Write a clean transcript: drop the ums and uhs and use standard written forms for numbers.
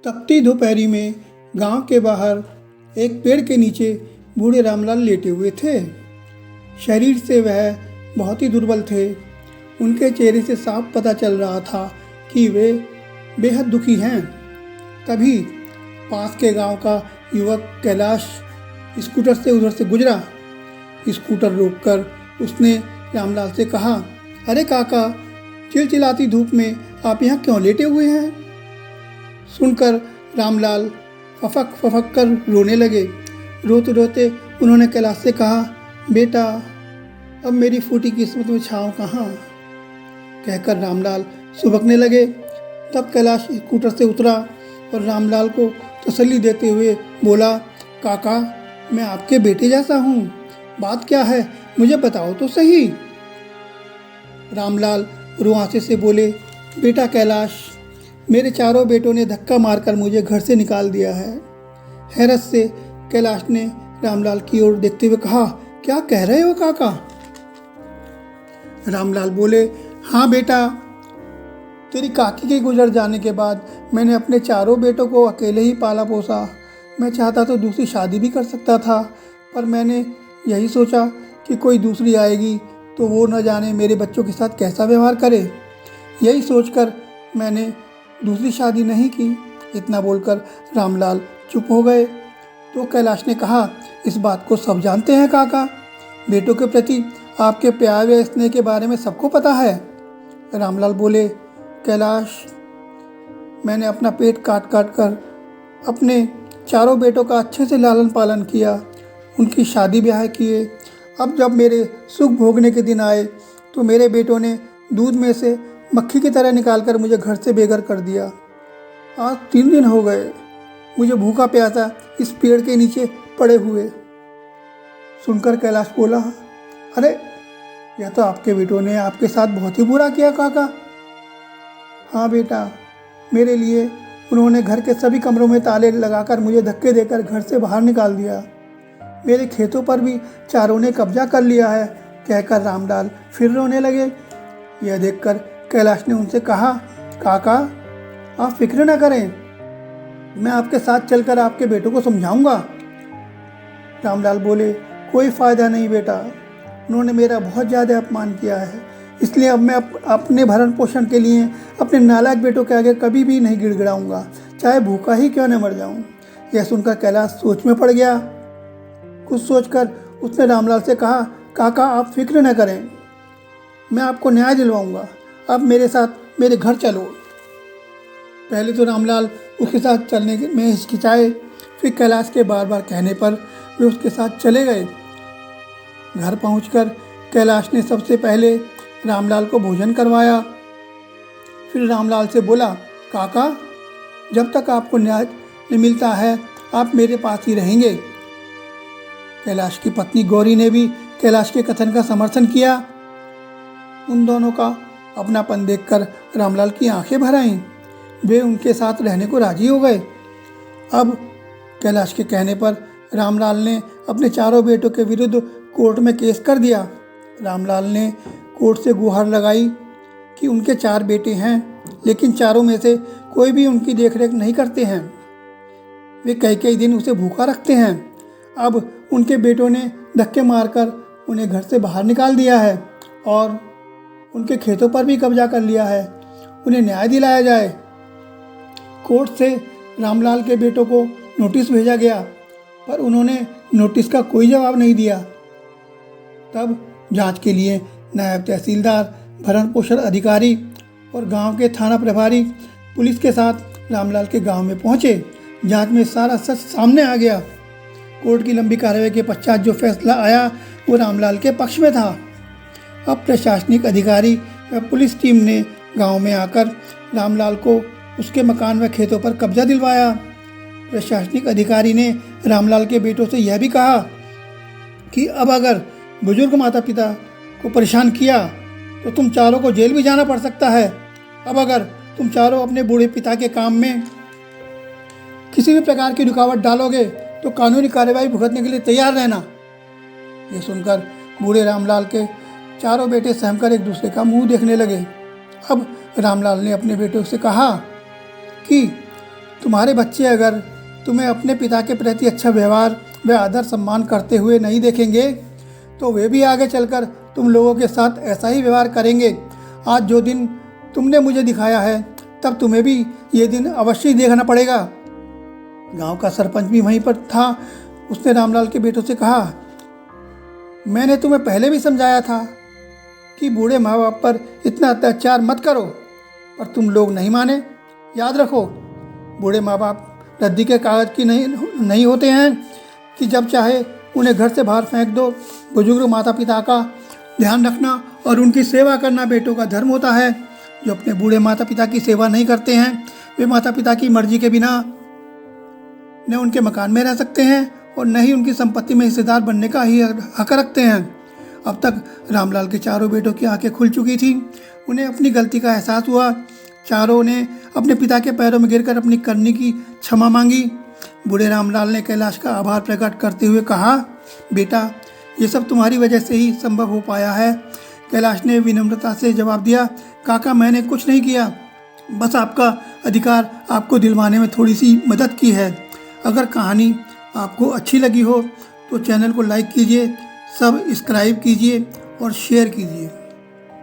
तपती दोपहरी में गांव के बाहर एक पेड़ के नीचे बूढ़े रामलाल लेटे हुए थे। शरीर से वह बहुत ही दुर्बल थे। उनके चेहरे से साफ पता चल रहा था कि वे बेहद दुखी हैं। तभी पास के गांव का युवक कैलाश स्कूटर से उधर से गुजरा। स्कूटर रोककर उसने रामलाल से कहा, अरे काका, चिलचिलाती धूप में आप यहाँ क्यों लेटे हुए हैं? सुनकर रामलाल फफक फफक कर रोने लगे। रोते रोते उन्होंने कैलाश से कहा, बेटा, अब मेरी फूटी किस्मत में छाँव कहाँ? कहकर रामलाल सुबकने लगे। तब कैलाश स्कूटर से उतरा और रामलाल को तसल्ली देते हुए बोला, काका, मैं आपके बेटे जैसा हूँ, बात क्या है मुझे बताओ तो सही। रामलाल रुआंसे से बोले, बेटा कैलाश, मेरे चारों बेटों ने धक्का मारकर मुझे घर से निकाल दिया है। हैरत से कैलाश ने रामलाल की ओर देखते हुए कहा, क्या कह रहे हो काका? रामलाल बोले, हाँ बेटा, तेरी काकी के गुजर जाने के बाद मैंने अपने चारों बेटों को अकेले ही पाला पोसा। मैं चाहता तो दूसरी शादी भी कर सकता था, पर मैंने यही सोचा कि कोई दूसरी आएगी तो वो न जाने मेरे बच्चों के साथ कैसा व्यवहार करे। यही सोचकर मैंने दूसरी शादी नहीं की। इतना बोलकर रामलाल चुप हो गए। तो कैलाश ने कहा, इस बात को सब जानते हैं काका, बेटों के प्रति आपके प्यार व स्नेह के बारे में सबको पता है। रामलाल बोले, कैलाश, मैंने अपना पेट काट काट कर अपने चारों बेटों का अच्छे से लालन पालन किया, उनकी शादी ब्याह किए। अब जब मेरे सुख भोगने के दिन आए तो मेरे बेटों ने दूध में से मक्खी की तरह निकालकर मुझे घर से बेघर कर दिया। आज 3 दिन हो गए मुझे भूखा प्यासा इस पेड़ के नीचे पड़े हुए। सुनकर कैलाश बोला, अरे, यह तो आपके बेटों ने आपके साथ बहुत ही बुरा किया काका। हाँ बेटा, मेरे लिए उन्होंने घर के सभी कमरों में ताले लगाकर मुझे धक्के देकर घर से बाहर निकाल दिया। मेरे खेतों पर भी चारों ने कब्जा कर लिया है। कहकर रामलाल फिर रोने लगे। यह देखकर कैलाश ने उनसे कहा, काका, आप फिक्र न करें, मैं आपके साथ चलकर आपके बेटों को समझाऊंगा। रामलाल बोले, कोई फ़ायदा नहीं बेटा, उन्होंने मेरा बहुत ज़्यादा अपमान किया है, इसलिए अब मैं अपने भरण पोषण के लिए अपने नालायक बेटों के आगे कभी भी नहीं गिड़गिड़ाऊंगा, चाहे भूखा ही क्यों न मर जाऊं। यह सुनकर कैलाश सोच में पड़ गया। कुछ सोचकर उसने रामलाल से कहा, काका, आप फिक्र न करें, मैं आपको न्याय दिलवाऊंगा, आप मेरे साथ मेरे घर चलो। पहले तो रामलाल उसके साथ चलने में हिचकिचाए, फिर कैलाश के बार बार कहने पर वे उसके साथ चले गए। घर पहुंचकर कैलाश ने सबसे पहले रामलाल को भोजन करवाया। फिर रामलाल से बोला, काका, जब तक आपको न्याय मिलता है आप मेरे पास ही रहेंगे। कैलाश की पत्नी गौरी ने भी कैलाश के कथन का समर्थन किया। उन दोनों का अपनापन देखकर रामलाल की आंखें भर आईं। वे उनके साथ रहने को राजी हो गए। अब कैलाश के कहने पर रामलाल ने अपने चारों बेटों के विरुद्ध कोर्ट में केस कर दिया। रामलाल ने कोर्ट से गुहार लगाई कि उनके 4 बेटे हैं, लेकिन चारों में से कोई भी उनकी देखरेख नहीं करते हैं। वे कई दिन उसे भूखा रखते हैं। अब उनके बेटों ने धक्के मारकर उन्हें घर से बाहर निकाल दिया है और उनके खेतों पर भी कब्जा कर लिया है। उन्हें न्याय दिलाया जाए। कोर्ट से रामलाल के बेटों को नोटिस भेजा गया, पर उन्होंने नोटिस का कोई जवाब नहीं दिया। तब जांच के लिए नायब तहसीलदार, भरण पोषण अधिकारी और गांव के थाना प्रभारी पुलिस के साथ रामलाल के गांव में पहुंचे। जांच में सारा सच सामने आ गया। कोर्ट की लंबी कार्रवाई के पश्चात जो फैसला आया वो रामलाल के पक्ष में था। अब प्रशासनिक अधिकारी व पुलिस टीम ने गांव में आकर रामलाल को उसके मकान व खेतों पर कब्जा दिलवाया। प्रशासनिक अधिकारी ने रामलाल के बेटों से यह भी कहा कि अब अगर बुजुर्ग माता पिता को परेशान किया तो तुम चारों को जेल भी जाना पड़ सकता है। अब अगर तुम चारों अपने बूढ़े पिता के काम में किसी भी प्रकार की रुकावट डालोगे तो कानूनी कार्रवाई भुगतने के लिए तैयार रहना। ये सुनकर बूढ़े रामलाल के चारों बेटे सहमकर एक दूसरे का मुंह देखने लगे। अब रामलाल ने अपने बेटों से कहा कि तुम्हारे बच्चे अगर तुम्हें अपने पिता के प्रति अच्छा व्यवहार व आदर सम्मान करते हुए नहीं देखेंगे तो वे भी आगे चलकर तुम लोगों के साथ ऐसा ही व्यवहार करेंगे। आज जो दिन तुमने मुझे दिखाया है तब तुम्हें भी ये दिन अवश्य ही देखना पड़ेगा। गांव का सरपंच भी वहीं पर था। उसने रामलाल के बेटों से कहा, मैंने तुम्हें पहले भी समझाया था कि बूढ़े माँ बाप पर इतना अत्याचार मत करो, पर तुम लोग नहीं माने। याद रखो, बूढ़े माँ बाप रद्दी के कागज़ की नहीं होते हैं कि जब चाहे उन्हें घर से बाहर फेंक दो। बुजुर्ग माता पिता का ध्यान रखना और उनकी सेवा करना बेटों का धर्म होता है। जो अपने बूढ़े माता पिता की सेवा नहीं करते हैं वे माता पिता की मर्जी के बिना न उनके मकान में रह सकते हैं और न ही उनकी संपत्ति में हिस्सेदार बनने का ही हक रखते हैं। अब तक रामलाल के चारों बेटों की आंखें खुल चुकी थी। उन्हें अपनी गलती का एहसास हुआ। चारों ने अपने पिता के पैरों में गिरकर अपनी करनी की क्षमा मांगी। बूढ़े रामलाल ने कैलाश का आभार प्रकट करते हुए कहा, बेटा, ये सब तुम्हारी वजह से ही संभव हो पाया है। कैलाश ने विनम्रता से जवाब दिया, काका, मैंने कुछ नहीं किया, बस आपका अधिकार आपको दिलवाने में थोड़ी सी मदद की है। अगर कहानी आपको अच्छी लगी हो तो चैनल को लाइक कीजिए, सब्सक्राइब कीजिए और शेयर कीजिए।